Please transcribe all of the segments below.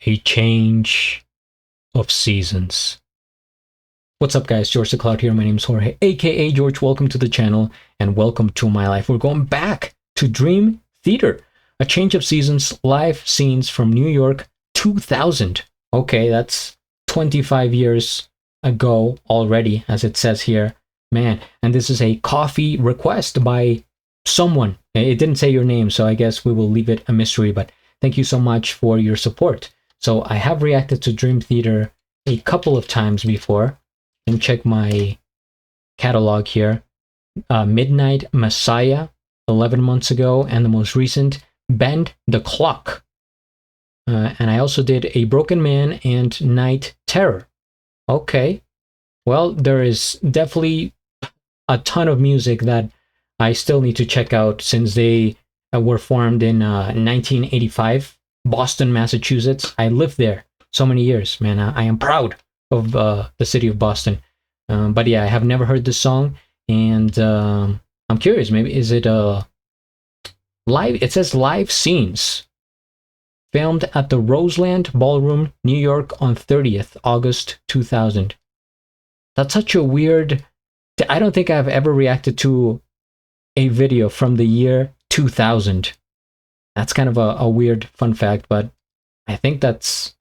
A change of seasons. What's up, guys? GeorgeTheCloud here. My name is Jorge, aka George. Welcome to the channel and welcome to my life. We're going back to Dream Theater. A change of seasons, live scenes from New York 2000. Okay, that's 25 years ago already, as it says here. Man, and this is a coffee request by someone. It didn't say your name, so I guess we will leave it a mystery, but thank you so much for your support. So I have reacted to Dream Theater a couple of times before. And check my catalog here. Midnight Messiah, 11 months ago, and the most recent, Bend the Clock. And I also did A Broken Man and Night Terror. Okay, well, there is definitely a ton of music that I still need to check out since they were formed in 1985, Boston, Massachusetts. I lived there so many years, man. I am proud of the city of Boston. But yeah, I have never heard this song, and I'm curious, maybe is it a live? It says live scenes filmed at the Roseland Ballroom, New York on 30th August 2000. That's such a weird, I don't think I've ever reacted to a video from the year 2000. That's kind of a weird fun fact, but I think that's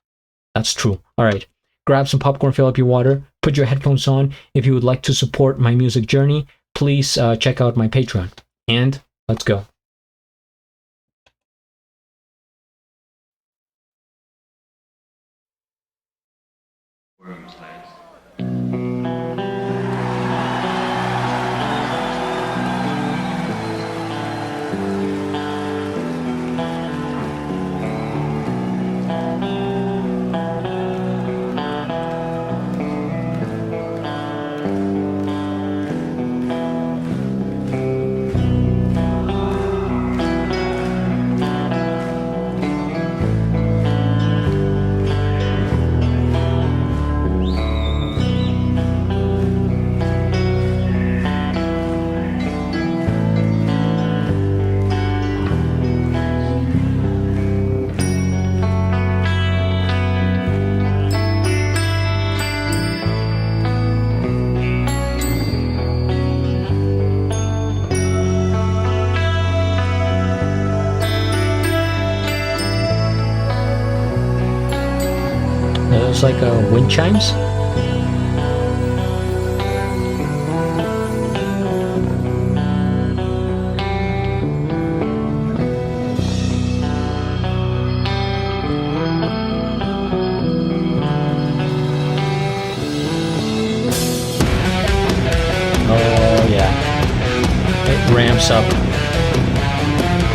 true. All right. Grab some popcorn, fill up your water, put your headphones on. If you would like to support my music journey, please check out my Patreon. And let's go. It's like wind chimes. Oh yeah, it ramps up.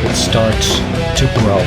It starts to grow.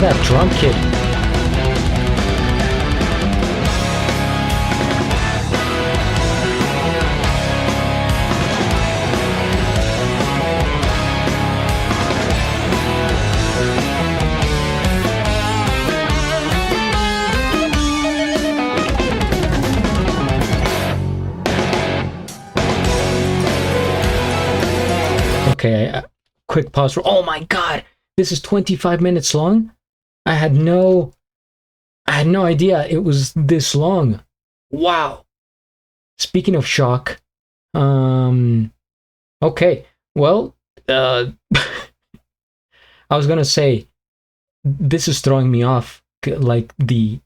that drum kit. Okay, quick pause for, oh my god, this is 25 minutes long? I had no idea it was this long. Wow. Speaking of shock, okay, well, I was gonna say, this is throwing me off, like the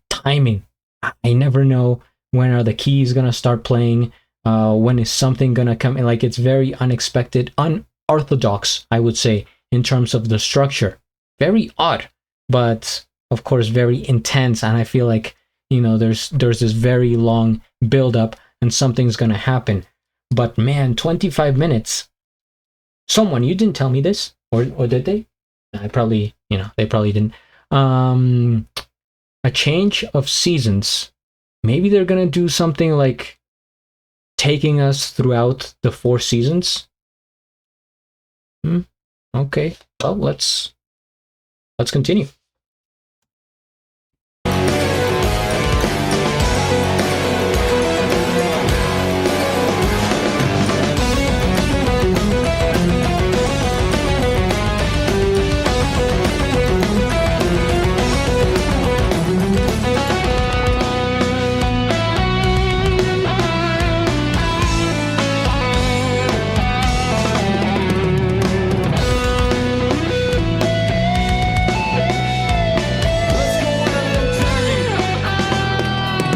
timing. I never know when are the keys gonna start playing. When is something gonna come in? Like, it's very unexpected, unorthodox, I would say, in terms of the structure. Very odd, but of course very intense. And I feel like, you know, there's this very long build up and something's gonna happen. But man, 25 minutes. Someone, you didn't tell me this, or did they? I probably, you know, they probably didn't. A change of seasons. Maybe they're gonna do something like taking us throughout the 4 seasons. Okay, well, let's continue.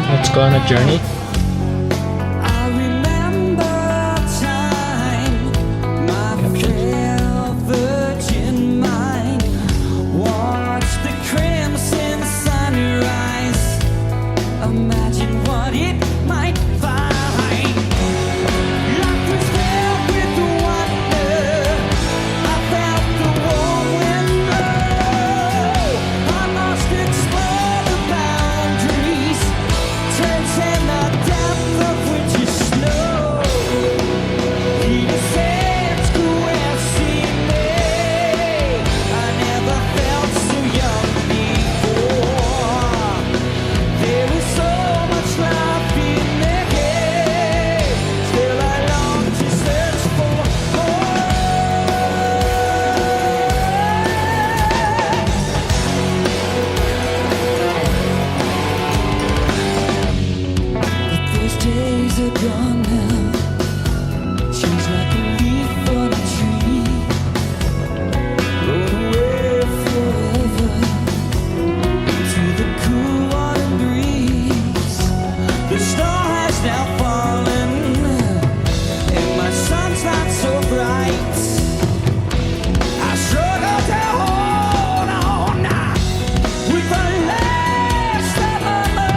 Let's go on a journey. I remember time, my frail virgin mind. Watch the crimson sunrise. Imagine what it might find. Life was filled with wonder. I felt the warm wind blow. I must explore the boundaries. In the depth of winter snow, the sands caressing me. I never felt so young before. There is so much life in me. Still I long to search for Those days are gone now. She's like a leaf on a tree, blown away forever into the cool autumn breeze. The snow has now fallen, and my sun's not so bright. I struggle to hold on with the last of my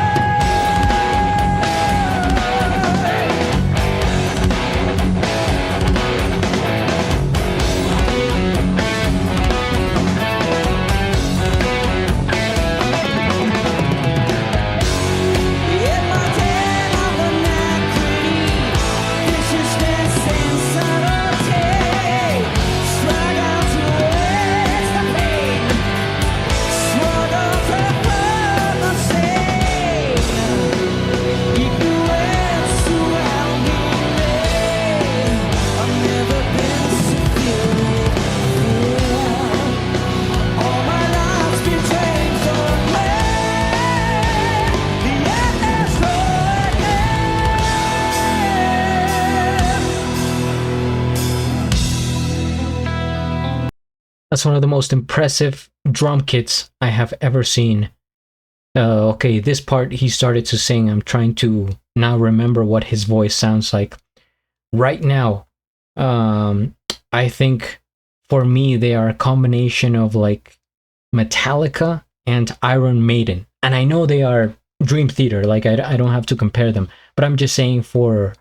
in my den of vernacularity, viciousness and subtlety. Struggle to erase the pain, struggle to burn the stain. Ignorance surrounding me. I've never been superior. All my life's been changed on me. The end is That's one of the most impressive drum kits I have ever seen. Okay, this part he started to sing. I'm trying to now remember what his voice sounds like. Right now, I think for me they are a combination of like Metallica and Iron Maiden. And I know they are Dream Theater, like I don't have to compare them, but I'm just saying for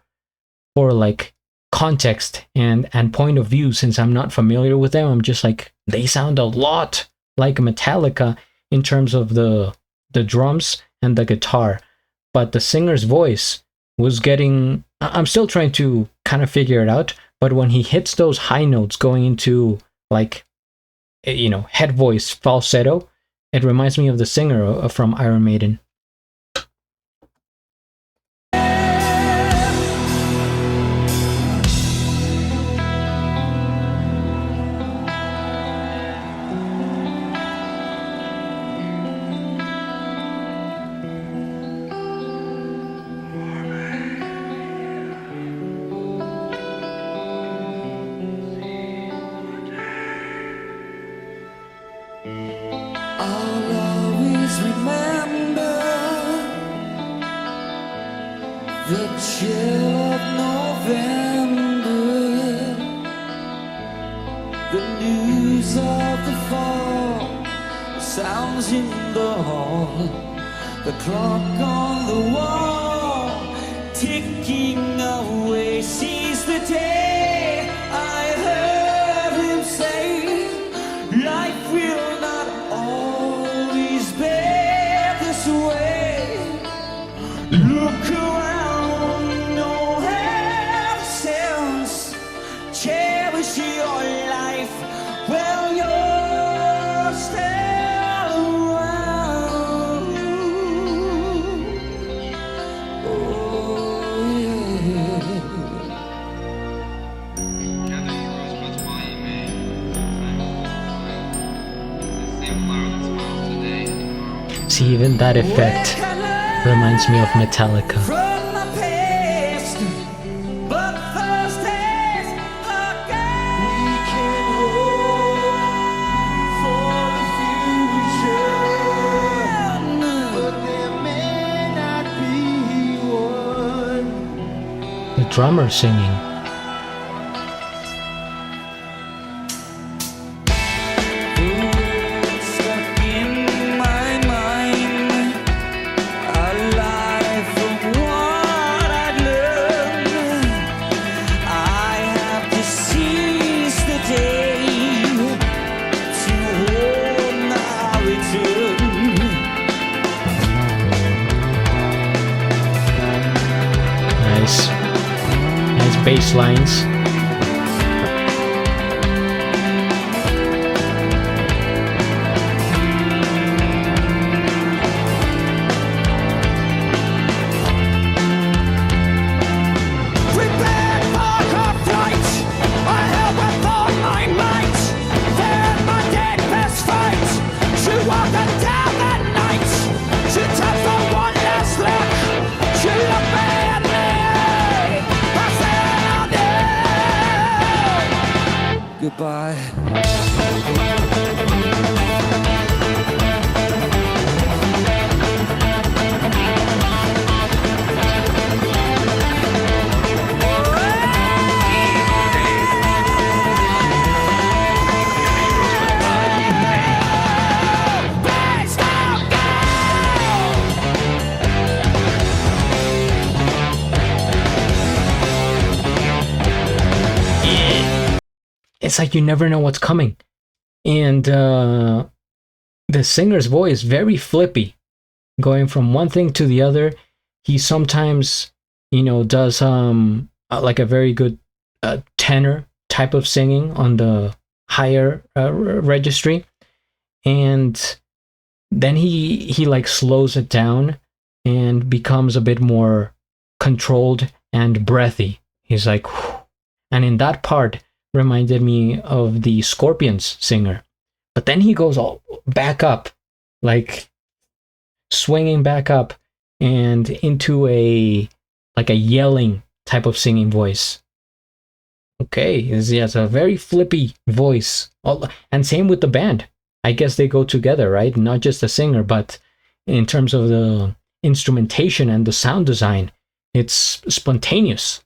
like context and point of view, since I'm not familiar with them, I'm just like, they sound a lot like Metallica in terms of the drums and the guitar, but the singer's voice was getting, I'm still trying to kind of figure it out, but when he hits those high notes going into like, you know, head voice falsetto, it reminds me of the singer from Iron Maiden. I'll always remember the chill of November, the news of the fall, the sounds in the hall, the clock on the wall, ticking away, sees the day. I heard him say, life will not always be this way. Look around, no absence. Cherish your life while you're still around. Oh, yeah. See, even that effect reminds me of Metallica. From my past, but first is again. We can hope for the future, but there may not be one. The drummer singing. Stuck in my mind, a life of what I'd learned. I have to seize the day to hold my return. Nice bass lines. Prepare for her flight. I held with all my might. There my deepest fight. She walked her down that night. She took the one last look. She looked me in the eye. I said, "I do." Goodbye. It's like you never know what's coming. And the singer's voice, very flippy, going from one thing to the other. He sometimes, you know, does like a very good tenor type of singing on the higher registry, and then he like slows it down and becomes a bit more controlled and breathy. He's like, whew. And in that part reminded me of the Scorpions singer. But then he goes all back up, like swinging back up and into a like a yelling type of singing voice. Okay, he has a very flippy voice. And same with the band. I guess they go together, right? Not just the singer, but in terms of the instrumentation and the sound design, it's spontaneous.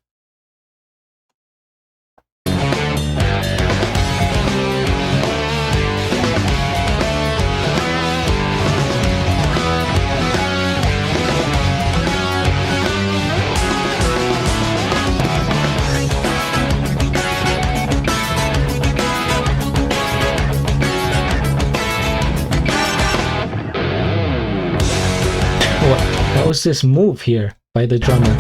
was this move here by the drummer?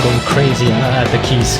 Going crazy at the keys.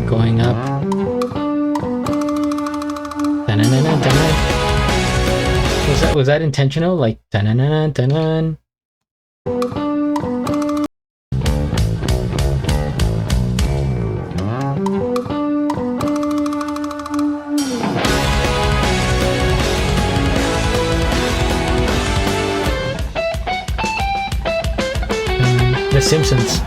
Going up. Was that intentional? Like The Simpsons.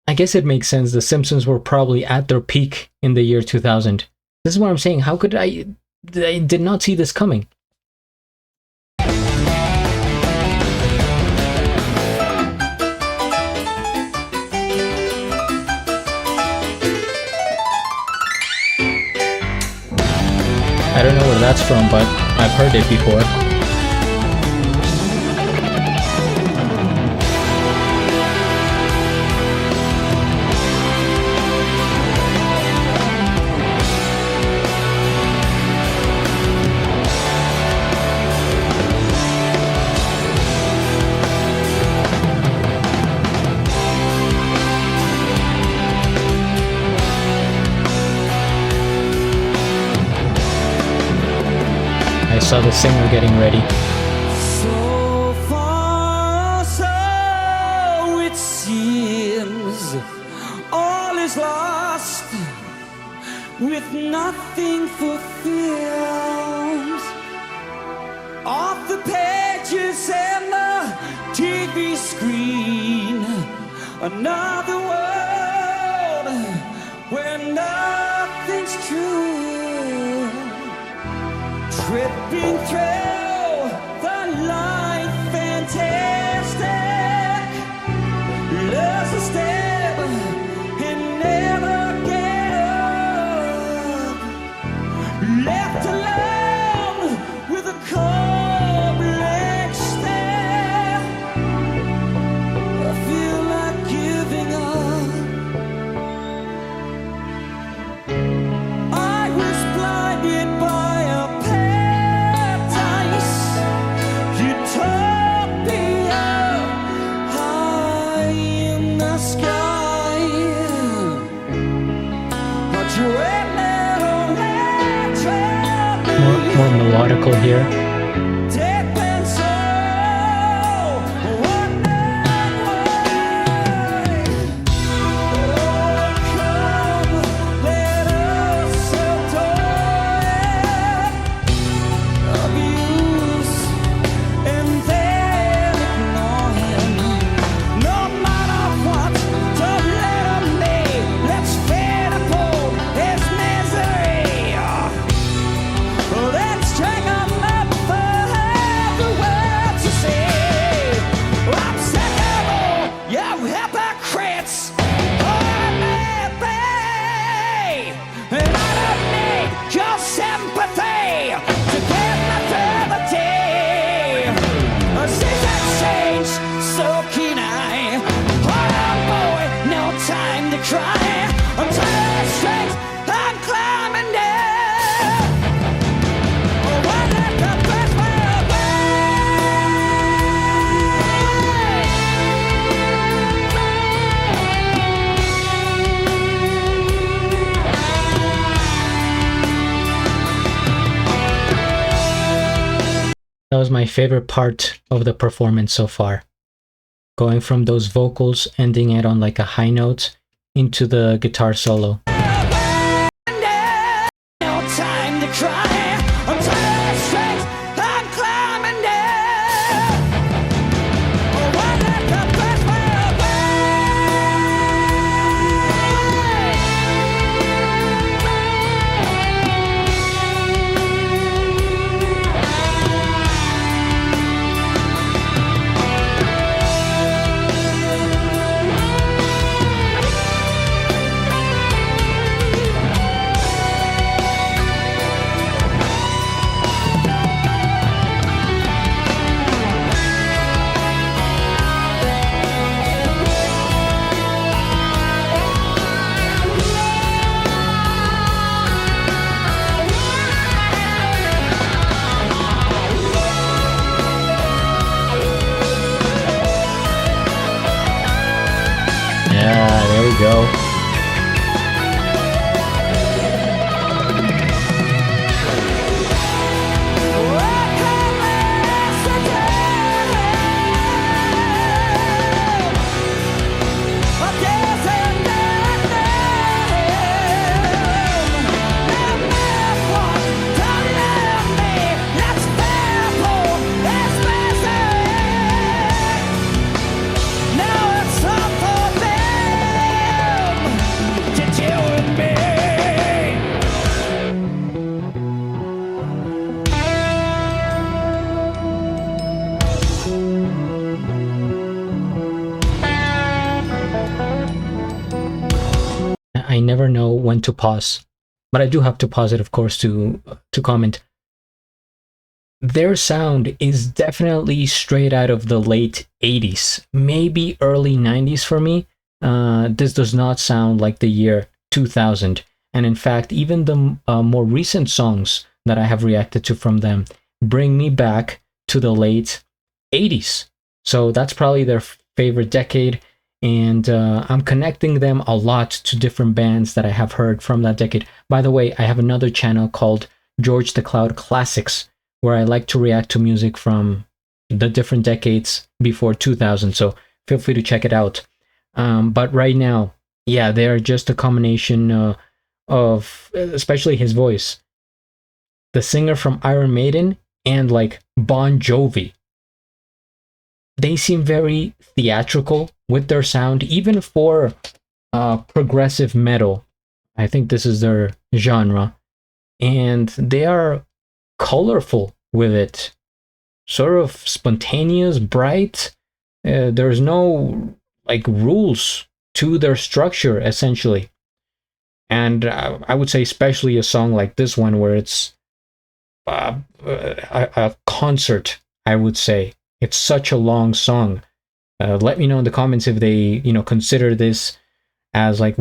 I guess it makes sense. The Simpsons were probably at their peak in the year 2000. This is what I'm saying. How could I did not see this coming. I don't know where that's from, but I've heard it before. I saw the singer getting ready. So far, so it seems, all is lost, with nothing fulfilled. Off the pages and the TV screen, another world where nothing's true. Tripping through the light, fantastic. Love's a step and never get up. Left alone with a cold black stare. I feel like giving up. I was blinded by a more melodical here. That was my favorite part of the performance so far. Going from those vocals, ending it on like a high note, into the guitar solo. No time to cry. I'm turning straight. I'm climbing down. Oh, I let the best way Yeah, there we go. I never know when to pause, but I do have to pause it, of course, to comment. Their sound is definitely straight out of the late 80s, maybe early 90s for me. This does not sound like the year 2000. And in fact, even the more recent songs that I have reacted to from them bring me back to the late 80s. So that's probably their favorite decade. And I'm connecting them a lot to different bands that I have heard from that decade. By the way, I have another channel called GeorgeTheCloud Classics, where I like to react to music from the different decades before 2000. So feel free to check it out. But right now, yeah, they're just a combination of, especially his voice, the singer from Iron Maiden, and like Bon Jovi. They seem very theatrical with their sound, even for progressive metal. I think this is their genre. And they are colorful with it. Sort of spontaneous, bright. There's no like rules to their structure, essentially. And I would say especially a song like this one, where it's a concert, I would say. It's such a long song. Let me know in the comments if they, consider this as like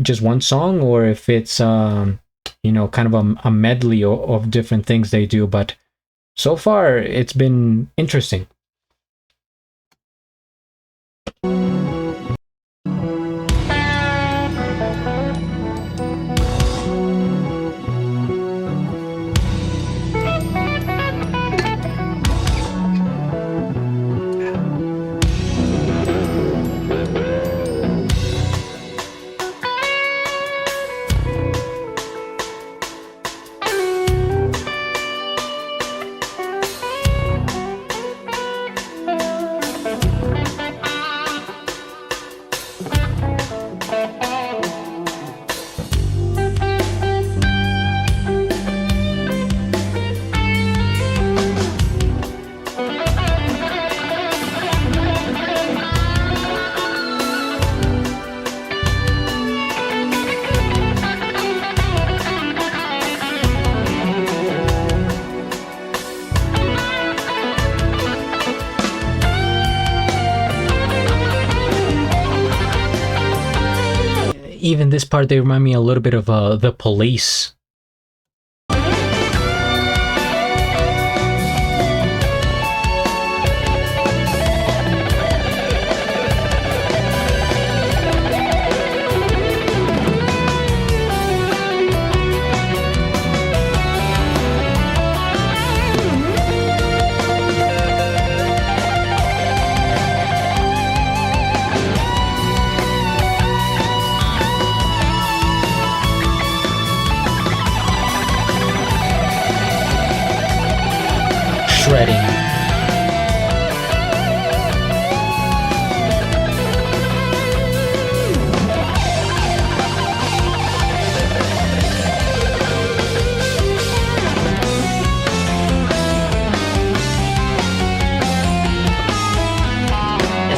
just one song, or if it's, kind of a medley of different things they do. But so far, it's been interesting. Even this part, they remind me a little bit of The Police.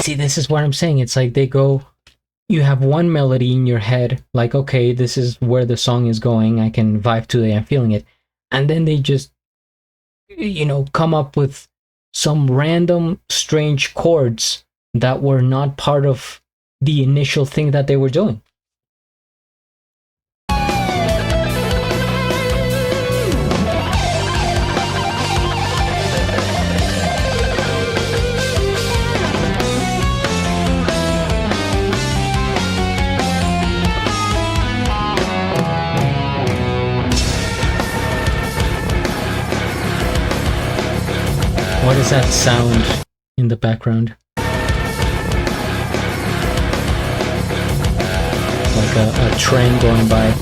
see, this is what I'm saying. It's like they go, you have one melody in your head, like, okay, this is where the song is going. I can vibe to it. I'm feeling it. And then they just, come up with some random strange chords that were not part of the initial thing that they were doing. What is that sound in the background? Like a train going by.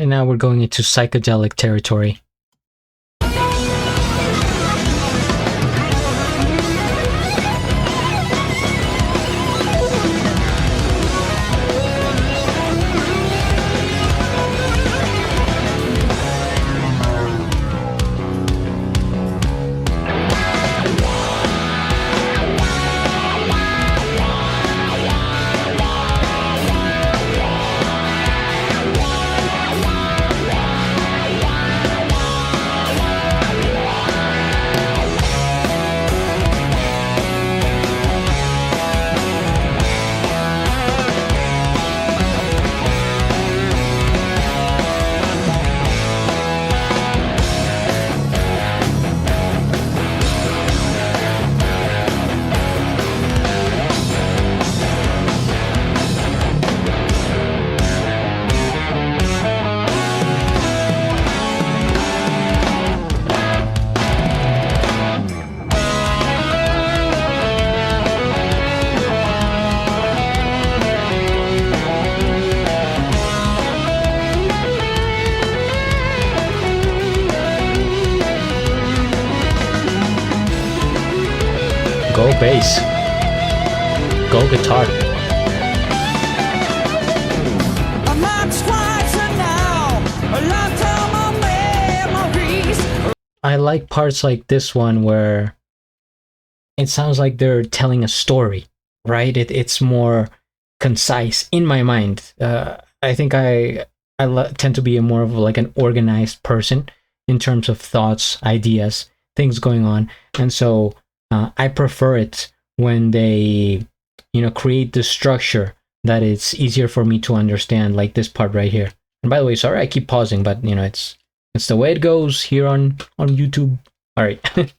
And now we're going into psychedelic territory. Go bass. Go guitar. I like parts like this one where it sounds like they're telling a story, right? It's more concise in my mind. I think I tend to be more of like an organized person in terms of thoughts, ideas, things going on, and so I prefer it when they, create the structure that it's easier for me to understand, like this part right here. And by the way, sorry I keep pausing, but it's the way it goes here on YouTube. All right.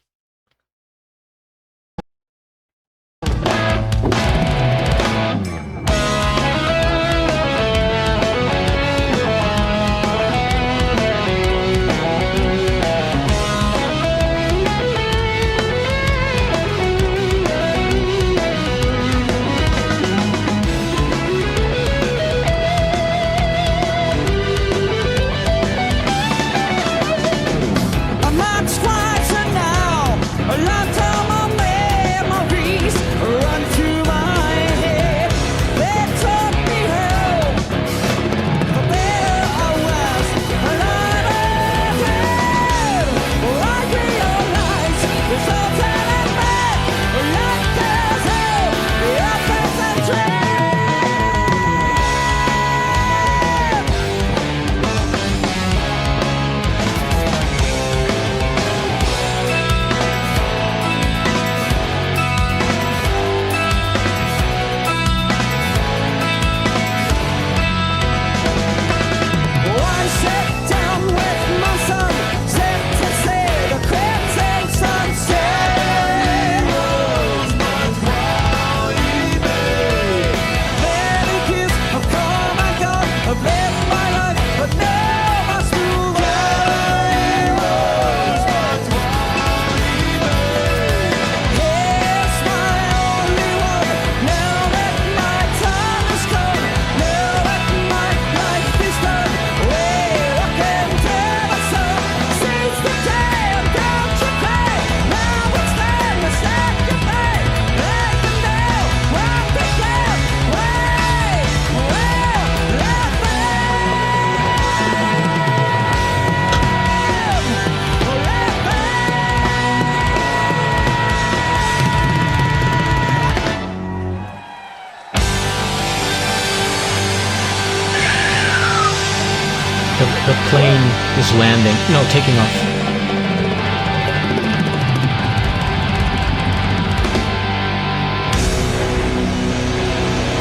The plane is landing. No, taking off. Thank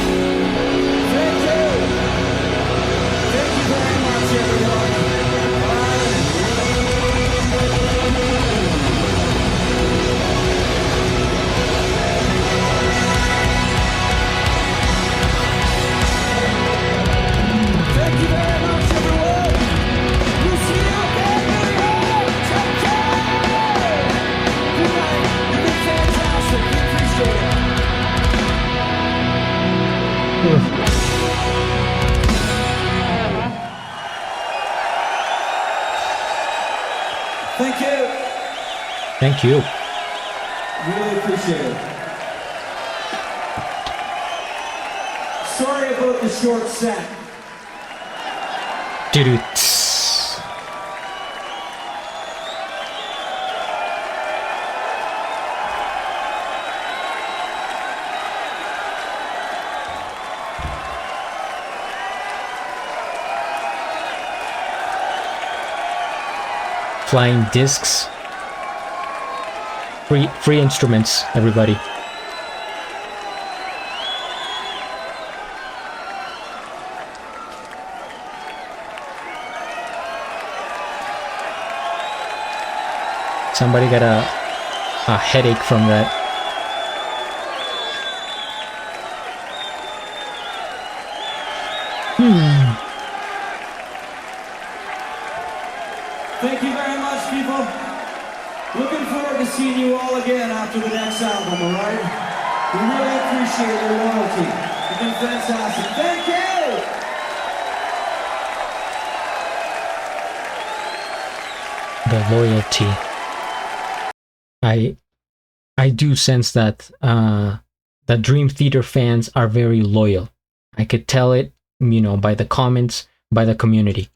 you. Thank you very much, everyone. Thank you very much, everyone. We'll see you again very hard. Take care. Good night. You've been fantastic. We appreciate it. Thank you. Thank you. Really appreciate it. Sorry about the short set. Dude. Flying discs. Free instruments, everybody. Somebody got a headache from that. Thank you very much, people. Looking forward to seeing you all again after the next album, alright? We really appreciate your loyalty. You've been fantastic. Thank you! The loyalty. I do sense that the Dream Theater fans are very loyal. I could tell it, you know, by the comments, by the community.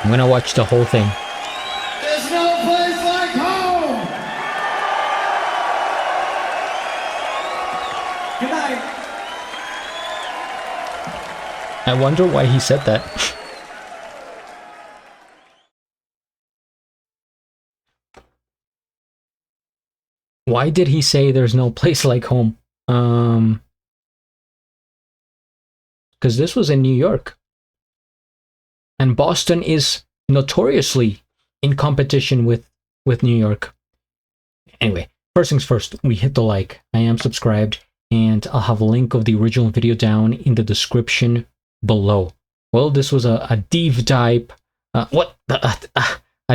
I'm gonna watch the whole thing. There's no place like home! Good night. I wonder why he said that. Why did he say there's no place like home? Because this was in New York. And Boston is notoriously in competition with New York. Anyway, first things first, we hit the like. I am subscribed, and I'll have a link of the original video down in the description below. Well, this was a deep dive. A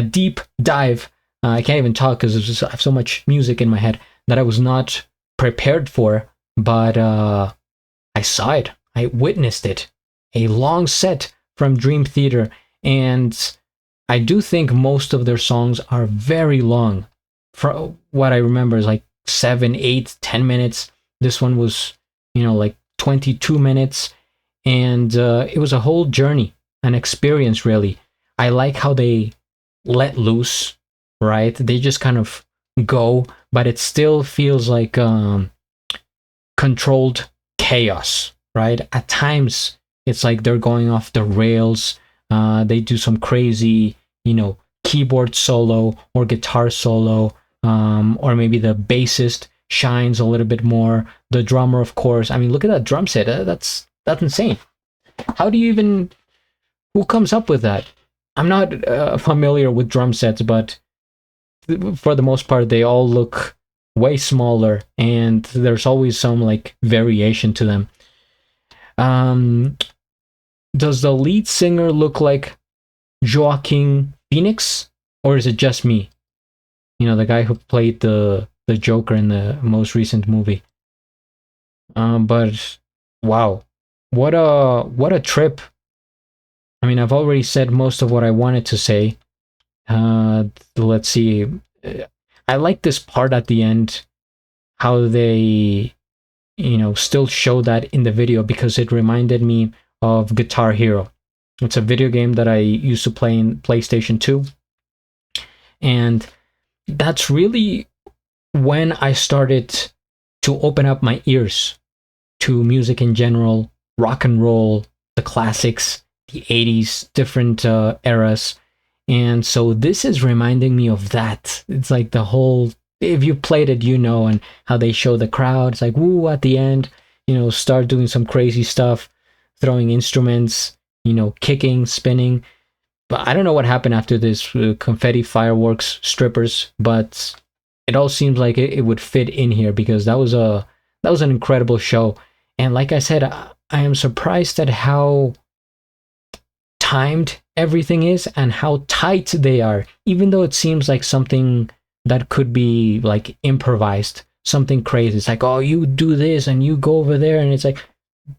deep dive. I can't even talk because I have so much music in my head that I was not prepared for, but I saw it. I witnessed it. A long set from Dream Theater, and I do think most of their songs are very long. From what I remember is like 7, 8, 10 minutes. This one was, you know, like 22 minutes, and it was a whole journey, an experience, really. I like how they let loose, right? They just kind of go, but it still feels like controlled chaos, right? At times, it's like they're going off the rails. They do some crazy, you know, keyboard solo or guitar solo, or maybe the bassist shines a little bit more. The drummer, of course. I mean, look at that drum set. That's insane. How do you even... Who comes up with that? I'm not familiar with drum sets, but for the most part, they all look way smaller, and there's always some like variation to them. Does the lead singer look like Joaquin Phoenix, or is it just me? You know, the guy who played the Joker in the most recent movie. But wow, what a trip. I mean, I've already said most of what I wanted to say. Let's see. I like this part at the end, how they, you know, still show that in the video, because it reminded me of Guitar Hero. It's a video game that I used to play in PlayStation 2. And that's really when I started to open up my ears to music in general, rock and roll, the classics, the 80s, different eras. And so this is reminding me of that. It's like the whole, if you played it, you know, and how they show the crowd. It's like, woo, at the end, you know, start doing some crazy stuff, throwing instruments, you know, kicking, spinning. But I don't know what happened after this confetti, fireworks, strippers, but it all seems like it would fit in here because that was an incredible show. And like I said, I am surprised at how timed everything is and how tight they are, even though it seems like something that could be like improvised, something crazy. It's like, oh, you do this and you go over there, and it's like,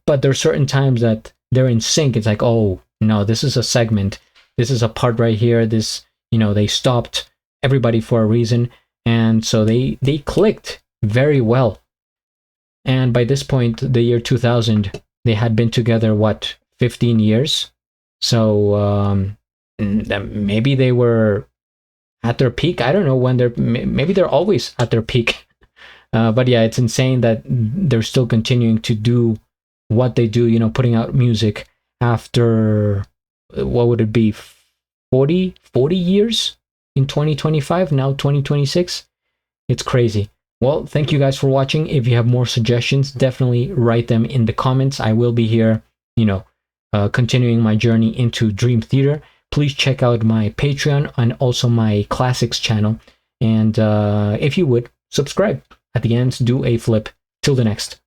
but there's certain times that they're in sync. It's like, oh no, this is a segment, this is a part right here, this, you know, they stopped everybody for a reason, and so they clicked very well. And by this point, the year 2000, they had been together, what, 15 years? So maybe they were at their peak. I don't know when maybe they're always at their peak. But yeah, it's insane that they're still continuing to do what they do, you know, putting out music after, what would it be, 40 years in 2025, now 2026. It's crazy. Well, thank you guys for watching. If you have more suggestions, definitely write them in the comments. I will be here, you know, continuing my journey into Dream Theater. Please check out my Patreon and also my Classics channel. And if you would, subscribe. At the end, do a flip. Till the next.